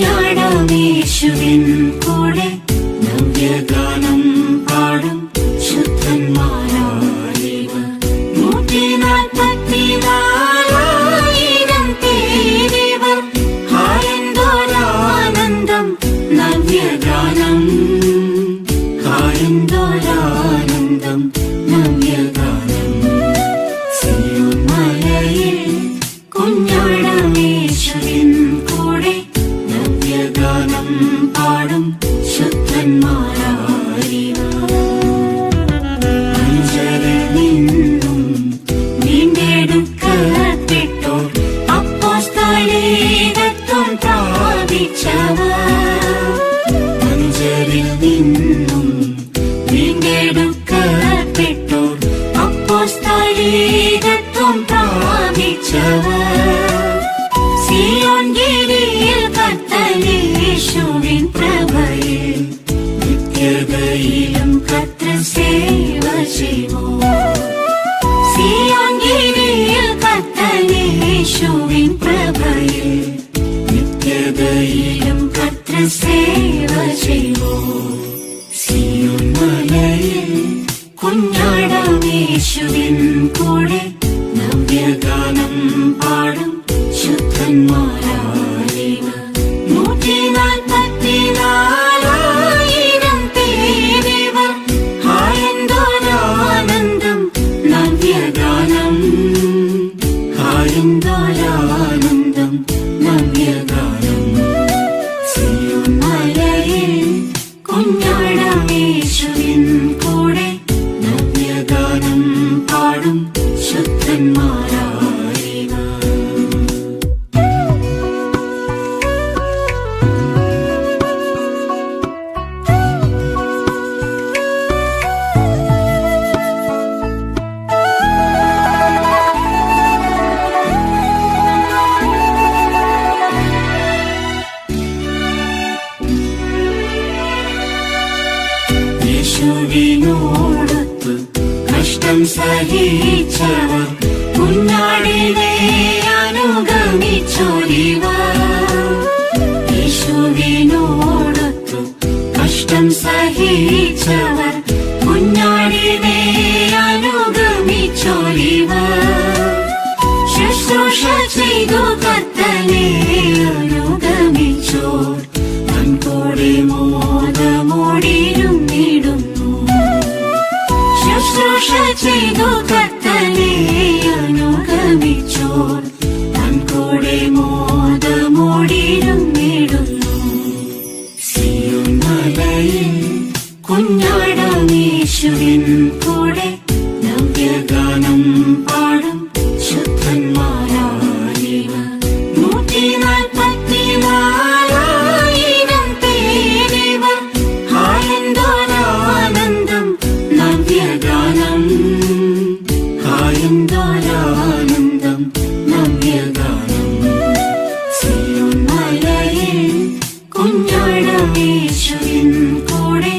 കുഞ്ഞാടമേശുവിൻ കൂടെ നവ്യഗാനം പാടും ശുദ്ധന്മാരായിവർ. 144,000 പേരിവർ. ഹായെന്തോരാനന്ദം നവ്യഗാനം, ഹായെന്തോരാനന്ദം നവ്യഗാനം. സിയോൻ മലയിൽ കുഞ്ഞാടമേശുവിൻ കൂടെ നവ്യഗാനം പാടും ശുദ്ധന്മാരായിവർ. അഞ്ചലിൽ നിന്നും വീണ്ടെടുക്കപ്പെട്ടോർ അപ്പോസ്തലികത്വം പ്രാപിച്ചവർ. അഞ്ചലിൽ നിന്നും വീണ്ടെടുക്കപ്പെട്ടോർ അപ്പോസ്തലികത്വം പ്രാപിച്ചവർ. സിയോൻ ഗിരിയിൽ കർത്തനേശുവിൻ പ്രഭയിൽ നിത്യതയിലും കർത്തൃസേവ ചെയ്യുവോർ. സിയോൻ ഗിരിയിൽ കർത്തനേശുവിൻ പ്രഭയിൽ നിത്യതയിലും കർത്തൃസേവ ചെയ്യുവോർ. സിയോൻ മലയിൽ കുഞ്ഞാടമേശുവിൻ കൂടെ നവ്യഗാനം പാടും ശുദ്ധന്മാരായിവർ. 144,000 പേരിവർ. ഹായെന്തോരാനന്ദം നവ്യഗാനം, ഹായെന്തോരാനന്ദം നവ്യഗാനം. സിയോൻ മലയിൽ കുഞ്ഞാടമേശുവിൻ കൂടെ നവ്യഗാനം പാടും ശുദ്ധന്മാരായിവർ. യേശുവിനോടൊത്ത് കഷ്ടം സഹിച്ചവർ കുഞ്ഞാടിനെ അനുഗമിച്ചോരിവർ. യേശുവിനോടൊത്ത് കഷ്ടം സഹിച്ചവർ കുഞ്ഞാടിനെ അനുഗമിച്ചോരിവർ. ശുശ്രൂഷ ചെയ്തു കർത്തനെ അനുഗമിച്ചോർ തൻ കൂടെ മോദമോടിരുന്നിടുന്നു. ശുശ്രൂഷ ചെയ്തു കർത്തനെ അനുഗമിച്ചോർ തൻ കൂടെ മോദമോടിരുന്നിടുന്നു. സിയോൻ മലയിൽ കുഞ്ഞാടമേശുവിൻ കൂടെ നവ്യഗാനം പാടും ശുദ്ധന്മാരായിവർ. 144,000 പേരിവർ. ഹായെന്തോരാനന്ദം നവ്യഗാനം, ഹായെന്തോരാനന്ദം നവ്യഗാനം. സിയോൻ മലയിൽ കുഞ്ഞാടമേശുവിൻ കൂടെ